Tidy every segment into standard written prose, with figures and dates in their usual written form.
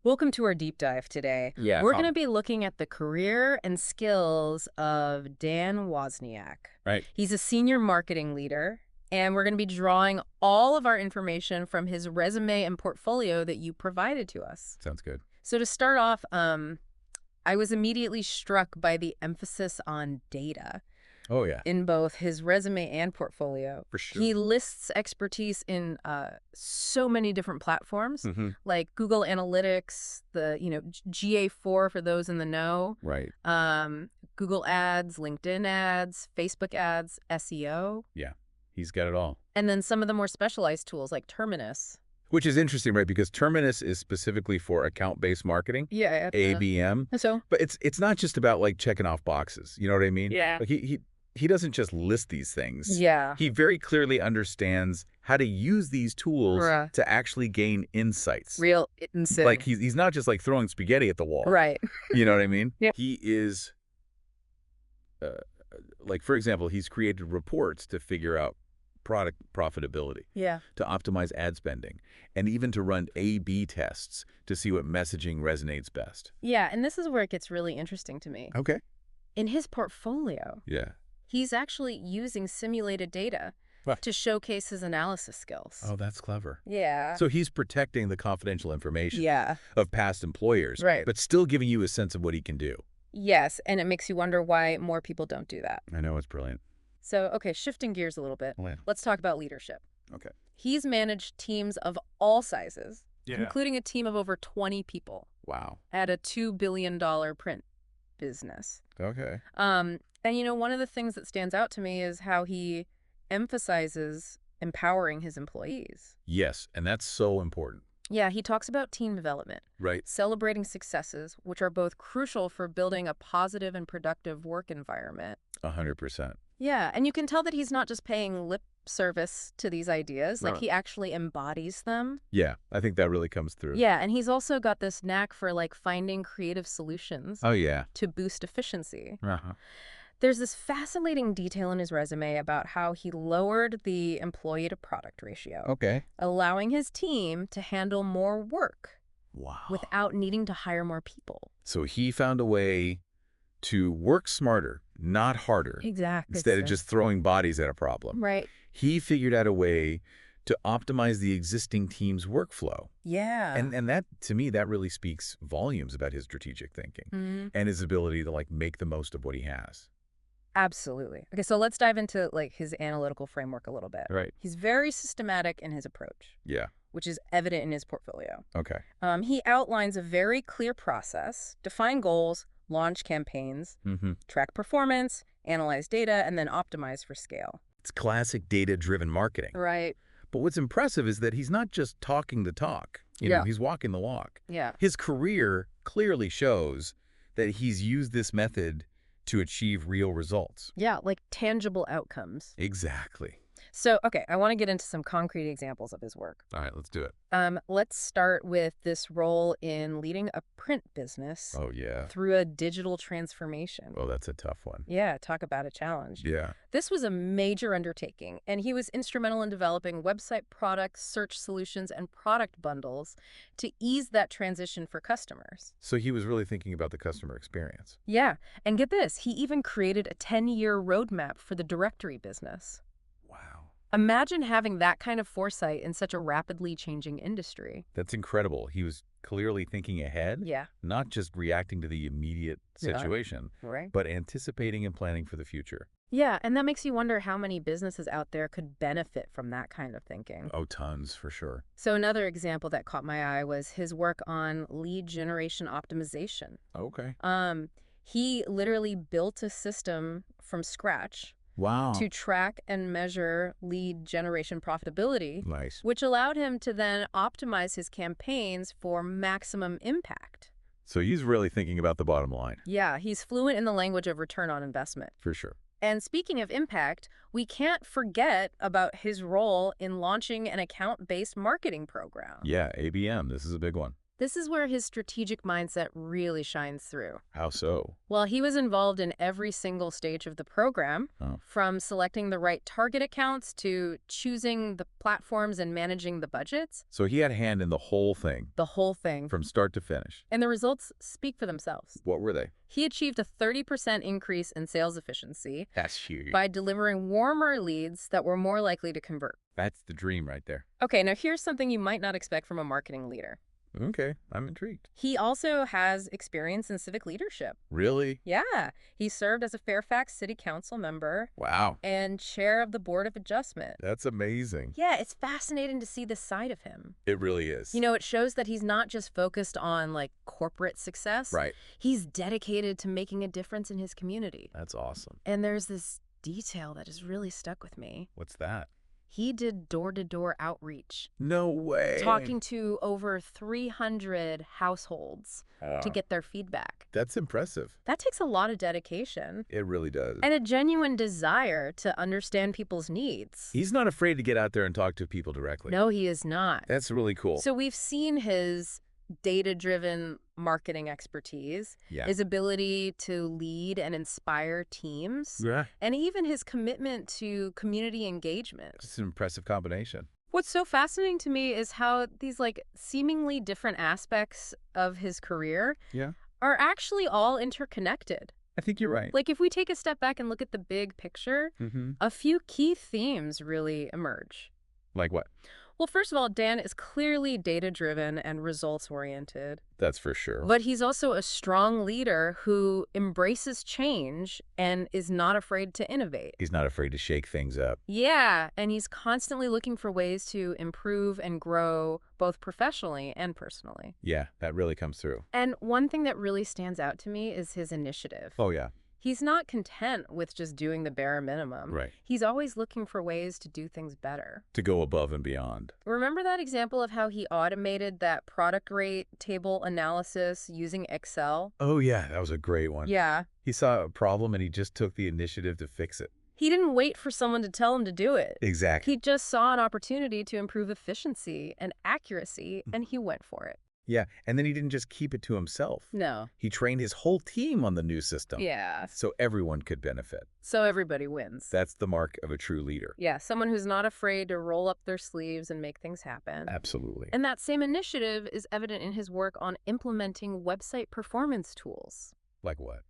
Welcome to our deep dive today. Yeah, We're going to be looking at the career and skills of Dan Wozniak. right. He's a senior marketing leader, and we're going to be drawing all of our information from his resume and portfolio that you provided to us. Sounds good. So to start off, I was immediately struck by the emphasis on data Oh, yeah, in both his resume and portfolio. for sure. He lists expertise in so many different platforms, like Google Analytics, the GA4 for those in the know, Right. Google Ads, LinkedIn Ads, Facebook Ads, SEO, Yeah, he's got it all. and then some of the more specialized tools like Terminus. Which is interesting, right? Because Terminus is specifically for account-based marketing, Yeah. ABM. So But it's not just about like checking off boxes. You know what I mean? yeah, Like he doesn't just list these things. yeah, He very clearly understands how to use these tools Right. to actually gain insights. real insane. Like he's not just like throwing spaghetti at the wall. Right. You know what I mean? Yeah. He is, like, for example, he's created reports to figure out product profitability, Yeah. to optimize ad spending, and even to run A/B tests to see what messaging resonates best. Yeah, and this is where it gets really interesting to me. Okay. In his portfolio, Yeah. he's actually using simulated data Wow. to showcase his analysis skills. Oh, that's clever. Yeah. So he's protecting the confidential information Yeah. of past employers, Right. but still giving you a sense of what he can do. Yes, and it makes you wonder why more people don't do that. I know, it's brilliant. So, okay, shifting gears a little bit. Oh, yeah. Let's talk about leadership. Okay. He's managed teams of all sizes, Yeah. including a team of over 20 people Wow. at a $2 billion print business. Okay. And one of the things that stands out to me is how he emphasizes empowering his employees. Yes, and that's so important, Yeah, he talks about team development, right? celebrating successes, which are both crucial for building a positive and productive work environment. 100%. Yeah, and you can tell that he's not just paying lip service to these ideas, like Right. he actually embodies them. Yeah, I think that really comes through. Yeah, and he's also got this knack for like finding creative solutions Oh, yeah. to boost efficiency. Uh-huh. There's this fascinating detail in his resume about how he lowered the employee to product ratio, Okay. allowing his team to handle more work Wow. without needing to hire more people. So he found a way to work smarter, not harder, Exactly. instead of just throwing bodies at a problem. Right. He figured out a way to optimize the existing team's workflow. Yeah. And that, to me, that really speaks volumes about his strategic thinking and his ability to, like, make the most of what he has. Absolutely. Okay, so let's dive into like his analytical framework a little bit. Right. He's very systematic in his approach, Yeah. which is evident in his portfolio. Okay. He outlines a very clear process, define goals, launch campaigns, track performance, analyze data, and then optimize for scale. It's classic data-driven marketing. Right. But what's impressive is that he's not just talking the talk. Yeah. He's walking the walk. Yeah. His career clearly shows that he's used this method to achieve real results. Yeah, like tangible outcomes. Exactly. So, okay, I want to get into some concrete examples of his work. All right, let's do it. Let's start with this role in leading a print business Oh, yeah. through a digital transformation. Oh, that's a tough one. Yeah, talk about a challenge. Yeah. This was a major undertaking, and he was instrumental in developing website products, search solutions, and product bundles to ease that transition for customers. So he was really thinking about the customer experience. Yeah, and get this, he even created a 10-year roadmap for the directory business. Wow. Imagine having that kind of foresight in such a rapidly changing industry. That's incredible. He was clearly thinking ahead, Yeah, not just reacting to the immediate Yeah. situation, right? but anticipating and planning for the future. Yeah, and that makes you wonder how many businesses out there could benefit from that kind of thinking. Oh, tons, for sure. So another example that caught my eye was his work on lead generation optimization. Okay. He literally built a system from scratch Wow. to track and measure lead generation profitability, Nice. which allowed him to then optimize his campaigns for maximum impact. So he's really thinking about the bottom line, Yeah, he's fluent in the language of return on investment. for sure. And speaking of impact, we can't forget about his role in launching an account-based marketing program. Yeah, ABM, this is a big one. This is where his strategic mindset really shines through. How so? Well, he was involved in every single stage of the program, Oh. from selecting the right target accounts to choosing the platforms and managing the budgets, So he had a hand in the whole thing, the whole thing. from start to finish. And the results speak for themselves. What were they? He achieved a 30% increase in sales efficiency That's huge. by delivering warmer leads that were more likely to convert. That's the dream right there. Okay, now here's something you might not expect from a marketing leader. Okay, I'm intrigued. He also has experience in civic leadership. Really? Yeah, he served as a Fairfax City Council member Wow. and chair of the Board of Adjustment. That's amazing. Yeah, it's fascinating to see this side of him. It really is. You know, it shows that he's not just focused on, like, corporate success. Right. He's dedicated to making a difference in his community. That's awesome. And there's this detail that has really stuck with me. What's that? He did door-to-door outreach, No way. talking to over 300 households to get their feedback. That's impressive. That takes a lot of dedication It really does. and a genuine desire to understand people's needs. He's not afraid to get out there and talk to people directly. No, he is not. That's really cool. So we've seen his data-driven marketing expertise, Yeah. his ability to lead and inspire teams, Yeah. and even his commitment to community engagement. It's an impressive combination. What's so fascinating to me is how these, like, seemingly different aspects of his career Yeah. are actually all interconnected. I think you're right. Like, if we take a step back and look at the big picture, Mm-hmm. a few key themes really emerge. Like what? Well, first of all, Dan is clearly data-driven and results-oriented. That's for sure. But he's also a strong leader who embraces change and is not afraid to innovate. He's not afraid to shake things up. Yeah, and he's constantly looking for ways to improve and grow both professionally and personally. Yeah, that really comes through. And one thing that really stands out to me is his initiative. Oh, yeah. He's not content with just doing the bare minimum. Right. He's always looking for ways to do things better. To go above and beyond. Remember that example of how he automated that product rate table analysis using Excel? Oh, yeah. That was a great one. Yeah. He saw a problem and he just took the initiative to fix it. He didn't wait for someone to tell him to do it. Exactly. He just saw an opportunity to improve efficiency and accuracy, and he went for it. Yeah. And then he didn't just keep it to himself. No. He trained his whole team on the new system. Yeah. So everyone could benefit. So everybody wins. That's the mark of a true leader. Yeah, someone who's not afraid to roll up their sleeves and make things happen. Absolutely. And that same initiative is evident in his work on implementing website performance tools, Like what?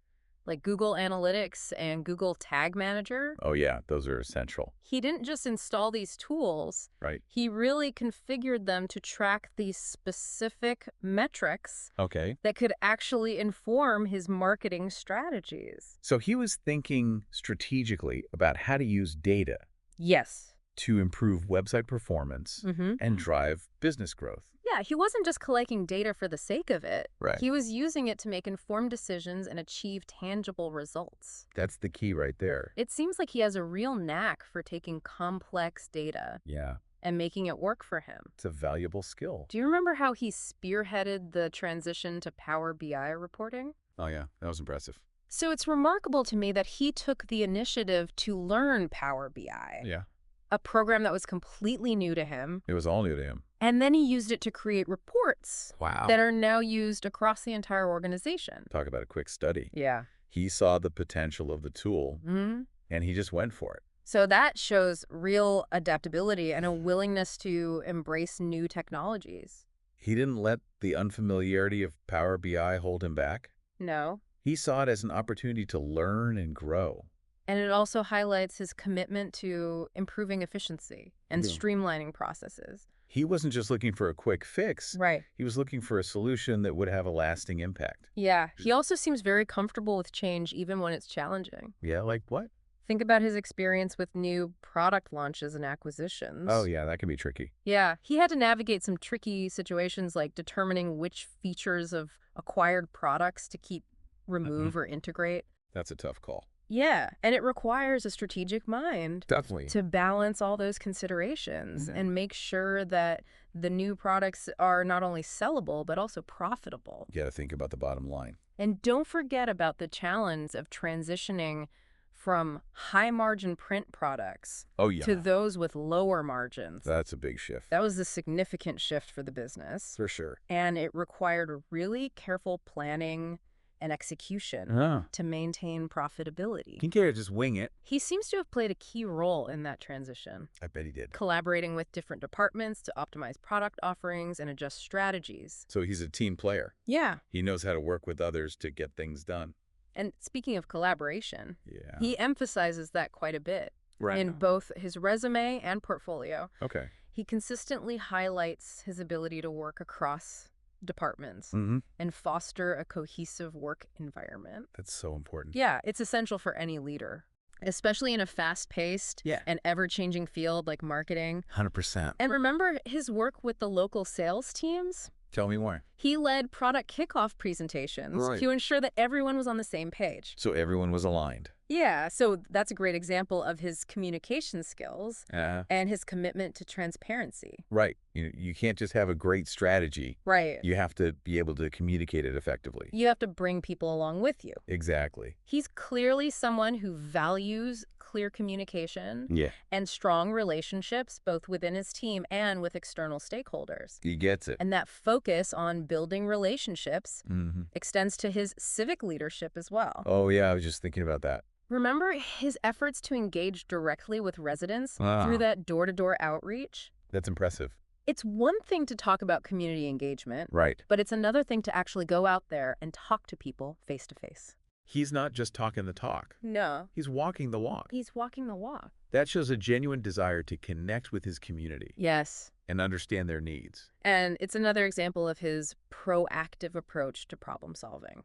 like Google Analytics and Google Tag Manager. Oh, yeah. Those are essential. He didn't just install these tools. Right. He really configured them to track these specific metrics Okay. that could actually inform his marketing strategies. So he was thinking strategically about how to use data Yes. to improve website performance Mm-hmm. and drive business growth. Yeah, he wasn't just collecting data for the sake of it. Right. He was using it to make informed decisions and achieve tangible results. That's the key right there. It seems like he has a real knack for taking complex data Yeah. and making it work for him. It's a valuable skill. Do you remember how he spearheaded the transition to Power BI reporting? Oh, yeah. That was impressive. So it's remarkable to me that he took the initiative to learn Power BI, Yeah. a program that was completely new to him, It was all new to him. and then he used it to create reports Wow. that are now used across the entire organization. Talk about a quick study. Yeah. He saw the potential of the tool Mm-hmm. and he just went for it. So that shows real adaptability and a willingness to embrace new technologies. He didn't let the unfamiliarity of Power BI hold him back. No. He saw it as an opportunity to learn and grow. And it also highlights his commitment to improving efficiency and Yeah. streamlining processes. He wasn't just looking for a quick fix. Right. He was looking for a solution that would have a lasting impact. Yeah. He also seems very comfortable with change even when it's challenging. Yeah, like what? Think about his experience with new product launches and acquisitions. Oh, yeah, that can be tricky. Yeah. He had to navigate some tricky situations like determining which features of acquired products to keep, remove, or integrate. That's a tough call. Yeah, and it requires a strategic mind Definitely. to balance all those considerations Mhm. and make sure that the new products are not only sellable, but also profitable. You got to think about the bottom line. And don't forget about the challenge of transitioning from high-margin print products Oh, yeah. to those with lower margins. That's a big shift. That was a significant shift for the business, For sure. and it required really careful planning and execution Oh. to maintain profitability. Kincaid just wing it. He seems to have played a key role in that transition, I bet he did. collaborating with different departments to optimize product offerings and adjust strategies. So he's a team player. Yeah. He knows how to work with others to get things done. And speaking of collaboration, Yeah. he emphasizes that quite a bit in both his resume and portfolio. Okay. He consistently highlights his ability to work across departments Mm-hmm. and foster a cohesive work environment. That's so important. Yeah, it's essential for any leader, especially in a fast-paced and ever-changing field like marketing. 100%. And remember his work with the local sales teams? Tell me more. He led product kickoff presentations Right. to ensure that everyone was on the same page. So everyone was aligned. Yeah, so that's a great example of his communication skills Uh, and his commitment to transparency. right. You can't just have a great strategy. Right. You have to be able to communicate it effectively. You have to bring people along with you. Exactly. He's clearly someone who values clear communication Yeah. and strong relationships both within his team and with external stakeholders. He gets it. And that focus on building relationships Mm-hmm. extends to his civic leadership as well. Oh, yeah. I was just thinking about that. Remember his efforts to engage directly with residents Ah. through that door-to-door outreach? That's impressive. It's one thing to talk about community engagement, Right. but it's another thing to actually go out there and talk to people face to face. He's not just talking the talk. No. He's walking the walk. He's walking the walk. That shows a genuine desire to connect with his community Yes. and understand their needs. And it's another example of his proactive approach to problem solving.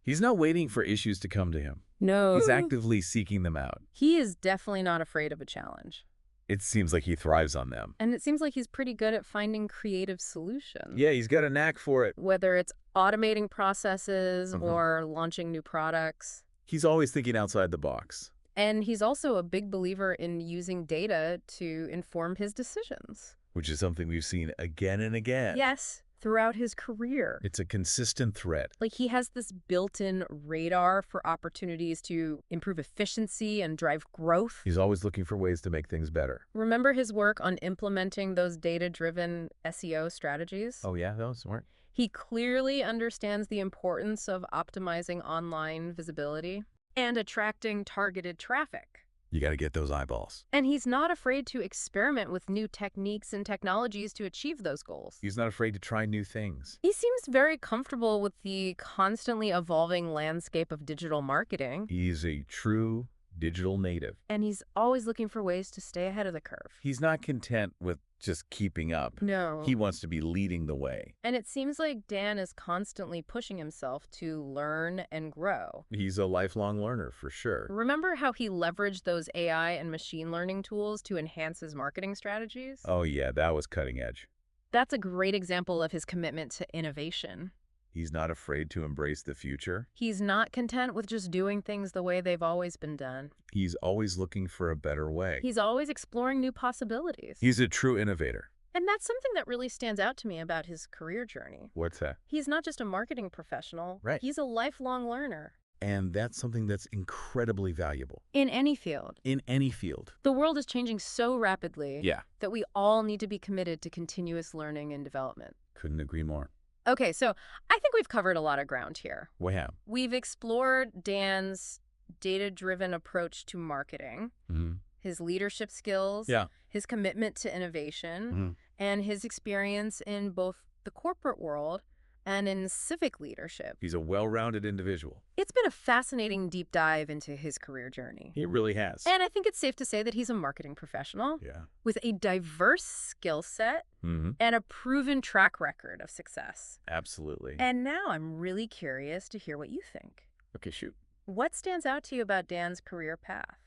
He's not waiting for issues to come to him. No. He's actively seeking them out. He is definitely not afraid of a challenge. It seems like he thrives on them. And it seems like he's pretty good at finding creative solutions. Yeah, he's got a knack for it. Whether it's automating processes Mhm. or launching new products. He's always thinking outside the box. And he's also a big believer in using data to inform his decisions. Which is something we've seen again and again. Yes, throughout his career. It's a consistent thread. Like he has this built-in radar for opportunities to improve efficiency and drive growth. He's always looking for ways to make things better. Remember his work on implementing those data-driven SEO strategies? Oh, yeah? Those weren't? He clearly understands the importance of optimizing online visibility and attracting targeted traffic. You got to get those eyeballs. And he's not afraid to experiment with new techniques and technologies to achieve those goals. He's not afraid to try new things. He seems very comfortable with the constantly evolving landscape of digital marketing. He's a true digital native. And he's always looking for ways to stay ahead of the curve. He's not content with just keeping up. No. He wants to be leading the way. And it seems like Dan is constantly pushing himself to learn and grow. He's a lifelong learner, for sure. Remember how he leveraged those AI and machine learning tools to enhance his marketing strategies? Oh, yeah, that was cutting edge. That's a great example of his commitment to innovation. He's not afraid to embrace the future. He's not content with just doing things the way they've always been done. He's always looking for a better way. He's always exploring new possibilities. He's a true innovator. And that's something that really stands out to me about his career journey. What's that? He's not just a marketing professional. Right. He's a lifelong learner. And that's something that's incredibly valuable. In any field. In any field. The world is changing so rapidly Yeah. that we all need to be committed to continuous learning and development. Couldn't agree more. Okay, so I think we've covered a lot of ground here. Wow. We've explored Dan's data-driven approach to marketing, Mm-hmm. his leadership skills, Yeah. his commitment to innovation, Mhm. and his experience in both the corporate world and in civic leadership. He's a well-rounded individual. It's been a fascinating deep dive into his career journey. He really has. And I think it's safe to say that he's a marketing professional Yeah. with a diverse skill set Mm-hmm. and a proven track record of success. Absolutely. And now I'm really curious to hear what you think. Okay, shoot. What stands out to you about Dan's career path?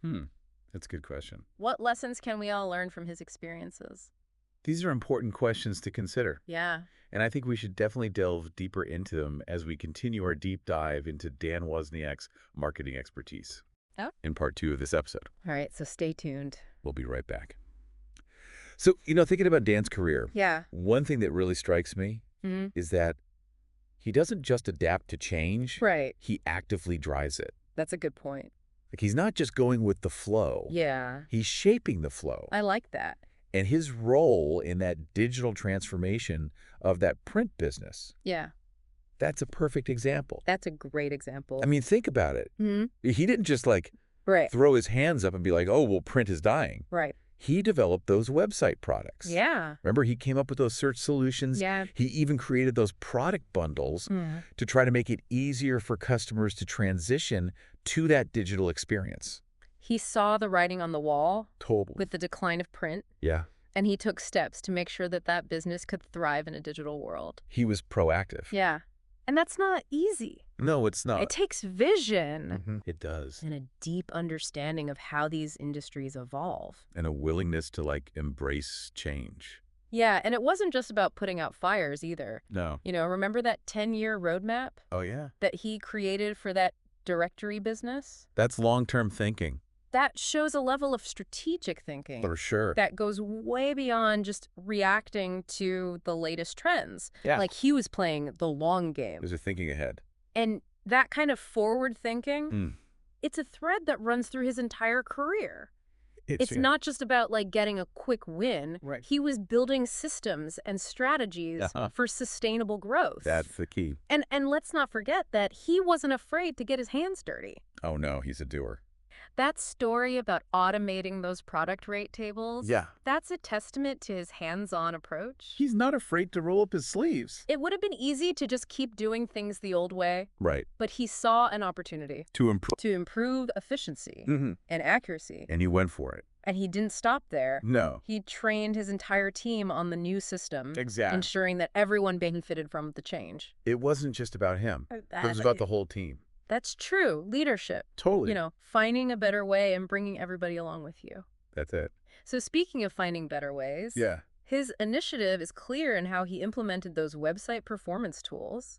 That's a good question. What lessons can we all learn from his experiences? These are important questions to consider. Yeah. And I think we should definitely delve deeper into them as we continue our deep dive into Dan Wozniak's marketing expertise. Oh. In part 2 of this episode. All right, so stay tuned. We'll be right back. So, thinking about Dan's career, Yeah. one thing that really strikes me Mm-hmm. is that he doesn't just adapt to change. Right. He actively drives it. That's a good point. Like, he's not just going with the flow. Yeah, He's shaping the flow. I like that. And his role in that digital transformation of that print business, Yeah, that's a perfect example. that's a great example. I mean, think about it. Hmm. He didn't just like Right, throw his hands up and be like, oh, well, print is dying. right. He developed those website products. Yeah, Remember, he came up with those search solutions. yeah. He even created those product bundles Mm. to try to make it easier for customers to transition to that digital experience. He saw the writing on the wall Totally. with the decline of print, Yeah. and he took steps to make sure that that business could thrive in a digital world. He was proactive. Yeah, and that's not easy. No, it's It not. takes vision It does. and a deep understanding of how these industries evolve. And a willingness to, like, embrace change. Yeah, and it wasn't just about putting out fires either. No. Remember that 10-year roadmap Oh, yeah. that he created for that directory business? That's long-term thinking. That shows a level of strategic thinking For sure. that goes way beyond just reacting to the latest trends. Yeah. Like he was playing the long game. There's a thinking ahead. And that kind of forward thinking, Mm. it's a thread that runs through his entire career. It's yeah. not just about like getting a quick win. Right. He was building systems and strategies Uh-huh. for sustainable growth. That's the key. And let's not forget that he wasn't afraid to get his hands dirty. Oh, no, he's a doer. That story about automating those product rate tables, Yeah. that's a testament to his hands-on approach. He's not afraid to roll up his sleeves. It would have been easy to just keep doing things the old way, Right. but he saw an opportunity To improve. to improve efficiency Mm-hmm. and accuracy. And he went for it. And he didn't stop there. No. He trained his entire team on the new system, Exactly. ensuring that everyone benefited from the change. It wasn't just about him. It was about the whole team. That's true. Leadership. Totally. Finding a better way and bringing everybody along with you. That's it. So speaking of finding better ways, Yeah. his initiative is clear in how he implemented those website performance tools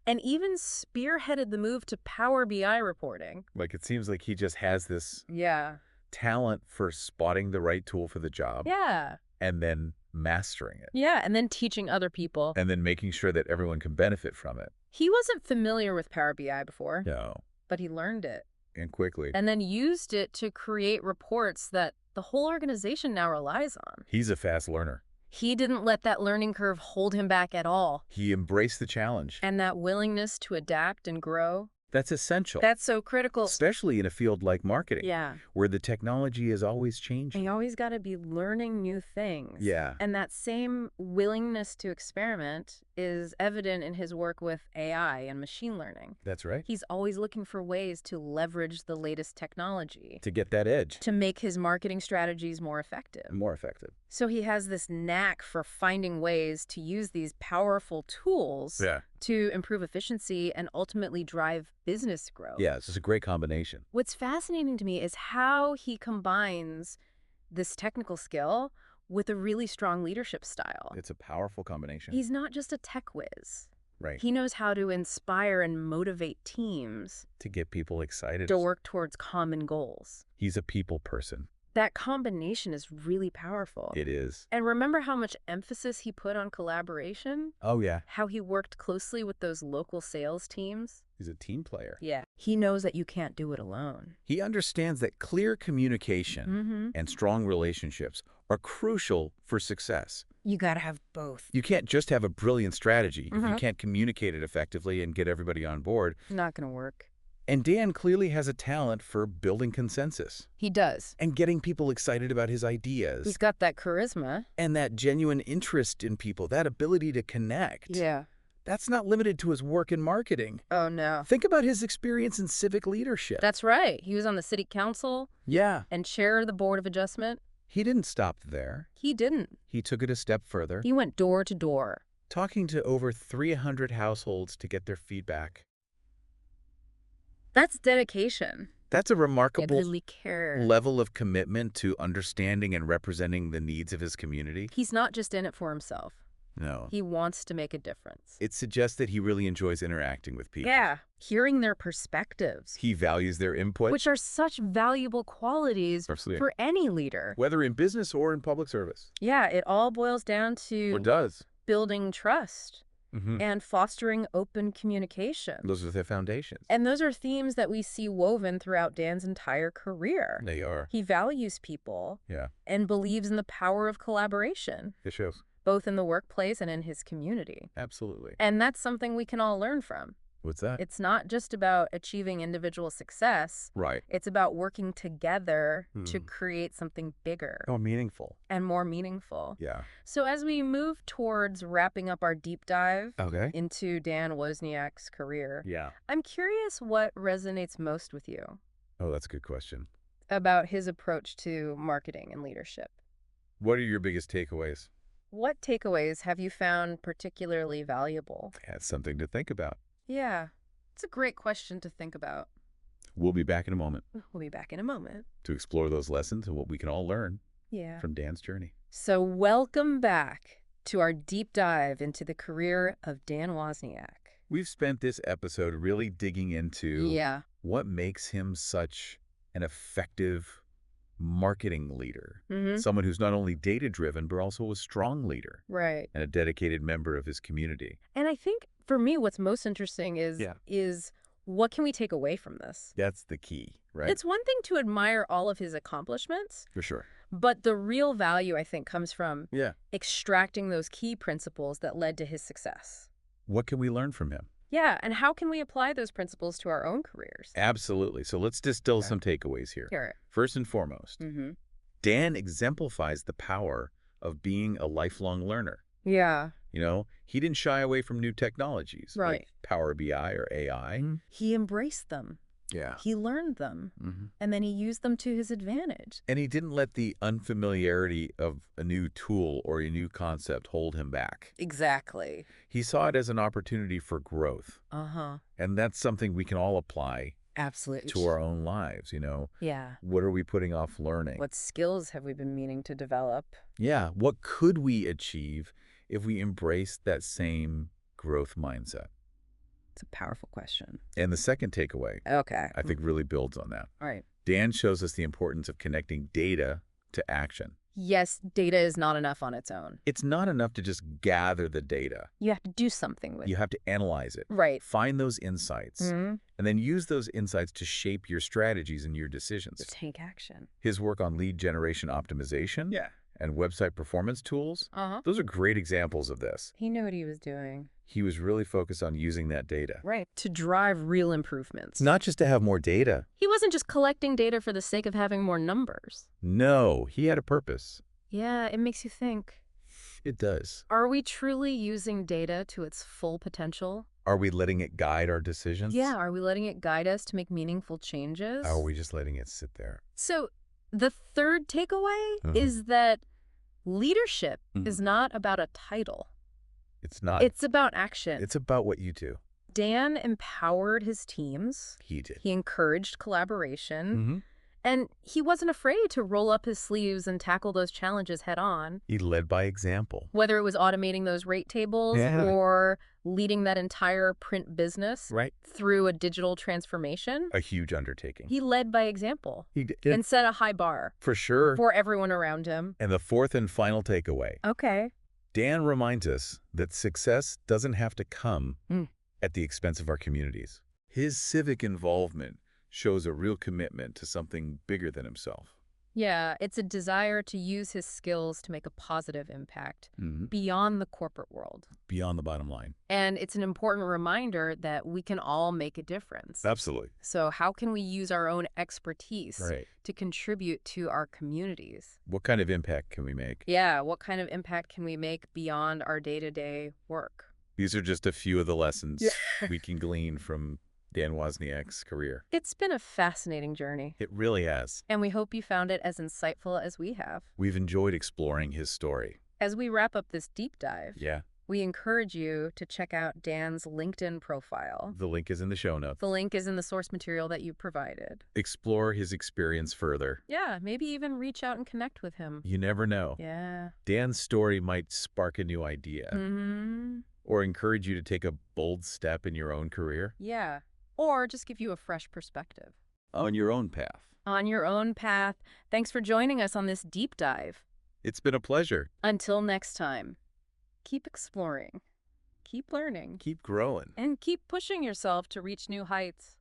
and even spearheaded the move to Power BI reporting. Like, it seems like he just has this Yeah. talent for spotting the right tool for the job Yeah. and then mastering it Yeah. And then teaching other people. and then making sure that everyone can benefit from it. He wasn't familiar with Power BI before, No. but he learned it And quickly. and then used it to create reports that the whole organization now relies on. He's a fast learner. He didn't let that learning curve hold him back at all. He embraced the challenge. And that willingness to adapt and grow, That's essential. that's so critical. Especially in a field like marketing. Yeah. Where the technology is always changing. You always got to be learning new things. Yeah. And that same willingness to experiment is evident in his work with AI and machine learning. That's right. He's always looking for ways to leverage the latest technology To get that edge. to make his marketing strategies more effective. More effective. So he has this knack for finding ways to use these powerful tools Yeah. to improve efficiency and ultimately drive business growth. Yeah, it's a great combination. What's fascinating to me is how he combines this technical skill with a really strong leadership style. It's a powerful combination. He's not just a tech whiz. Right. He knows how to inspire and motivate teams To get people excited. to work towards common goals. He's a people person. That combination is really powerful. It is. And remember how much emphasis he put on collaboration? Oh, yeah. How he worked closely with those local sales teams? He's a team player. Yeah. He knows that you can't do it alone. He understands that clear communication Mm-hmm. and strong relationships are crucial for success. You gotta have both. You can't just have a brilliant strategy if you Mhm. can't communicate it effectively and get everybody on board. Not gonna work. And Dan clearly has a talent for building consensus He does. and getting people excited about his ideas He's got that charisma. and that genuine interest in people, that ability to connect. Yeah. That's not limited to his work in marketing. Oh, no. Think about his experience in civic leadership. That's right. He was on the city council Yeah. and chair of the board of adjustment. He didn't stop there. He didn't. He took it a step further, He went door to door. talking to over 300 households to get their feedback. That's dedication. That's a He remarkable really cared. level of commitment to understanding and representing the needs of his community. He's not just in it for himself. No. He wants to make a difference. It suggests that he really enjoys interacting with people. Yeah. Hearing their perspectives, He values their input, which are such valuable qualities Absolutely. for any leader. whether in business or in public service. Yeah, it all boils down to Or does. building trust. and fostering open communication. Those are their foundations. And those are themes that we see woven throughout Dan's entire career. They are. He values people Yeah. and believes in the power of collaboration, It shows. both in the workplace and in his community. Absolutely. And that's something we can all learn from. What's that? It's not just about achieving individual success. Right. It's about working together to create something bigger Oh, meaningful. and more meaningful. Yeah. So as we move towards wrapping up our deep dive Okay. into Dan Wozniak's career, Yeah. I'm curious what resonates most with you Oh, that's a good question. about his approach to marketing and leadership. What are your biggest takeaways? What takeaways have you found particularly valuable? That's something to think about. Yeah, it's a great question to think about. We'll be back in a moment We'll be back in a moment. to explore those lessons and what we can all learn Yeah. from Dan's journey. So welcome back to our deep dive into the career of Dan Wozniak. We've spent this episode really digging into Yeah. what makes him such an effective marketing leader. Someone who's not only data-driven, but also a strong leader Right. and a dedicated member of his community. And I think for me, what's most interesting is Yeah. what can we take away from this? That's the key, right? It's one thing to admire all of his accomplishments, For sure. but the real value, I think, comes from Yeah. extracting those key principles that led to his success. What can we learn from him? Yeah, and how can we apply those principles to our own careers? Absolutely. So let's distill some takeaways here. Hear it. First and foremost, Dan exemplifies the power of being a lifelong learner. Yeah. You know, he didn't shy away from new technologies Right. like Power BI or AI. He embraced them. Yeah. He learned them, and then he used them to his advantage. And he didn't let the unfamiliarity of a new tool or a new concept hold him back. Exactly. He saw it as an opportunity for growth. Uh-huh. And that's something we can all apply Absolutely. to our own lives, you know. Yeah. What are we putting off learning? What skills have we been meaning to develop? Yeah. What could we achieve if we embrace that same growth mindset? It's a powerful question. And the second takeaway, Okay. I think, really builds on that. All right. Dan shows us the importance of connecting data to action. Yes, data is not enough on its own. It's not enough to just gather the data. You have to do something with it. You have to analyze it. Right. Find those insights, and then use those insights to shape your strategies and your decisions. Take action. His work on lead generation optimization and website performance tools, those are great examples of this. He knew what he was doing. He was really focused on using that data. Right. To drive real improvements. Not just to have more data. He wasn't just collecting data for the sake of having more numbers. No, he had a purpose. Yeah, it makes you think. It does. Are we truly using data to its full potential? Are we letting it guide our decisions? Yeah, are we letting it guide us to make meaningful changes? Or are we just letting it sit there? So the third takeaway is that leadership is not about a title. It's not. It's about action. It's about what you do. Dan empowered his teams. He did. He encouraged collaboration. And he wasn't afraid to roll up his sleeves and tackle those challenges head on. He led by example. Whether it was automating those rate tables or leading that entire print business through a digital transformation. A huge undertaking. He led by example. He did. And set a high bar. For sure. For everyone around him. And the fourth and final takeaway. Okay. Dan reminds us that success doesn't have to come at the expense of our communities. His civic involvement shows a real commitment to something bigger than himself. Yeah, it's a desire to use his skills to make a positive impact beyond the corporate world. Beyond the bottom line. And it's an important reminder that we can all make a difference. Absolutely. So how can we use our own expertise to contribute to our communities? What kind of impact can we make? Yeah, what kind of impact can we make beyond our day-to-day work? These are just a few of the lessons we can glean from Dan Wozniak's career. It's been a fascinating journey. It really has. And we hope you found it as insightful as we have. We've enjoyed exploring his story. As we wrap up this deep dive, Yeah. we encourage you to check out Dan's LinkedIn profile. The link is in the show notes. The link is in the source material that you provided. Explore his experience further. Yeah, maybe even reach out and connect with him. You never know. Yeah. Dan's story might spark a new idea or encourage you to take a bold step in your own career. Yeah. Or just give you a fresh perspective. On your own path. On your own path. Thanks for joining us on this deep dive. It's been a pleasure. Until next time, keep exploring, keep learning, Keep growing. and keep pushing yourself to reach new heights.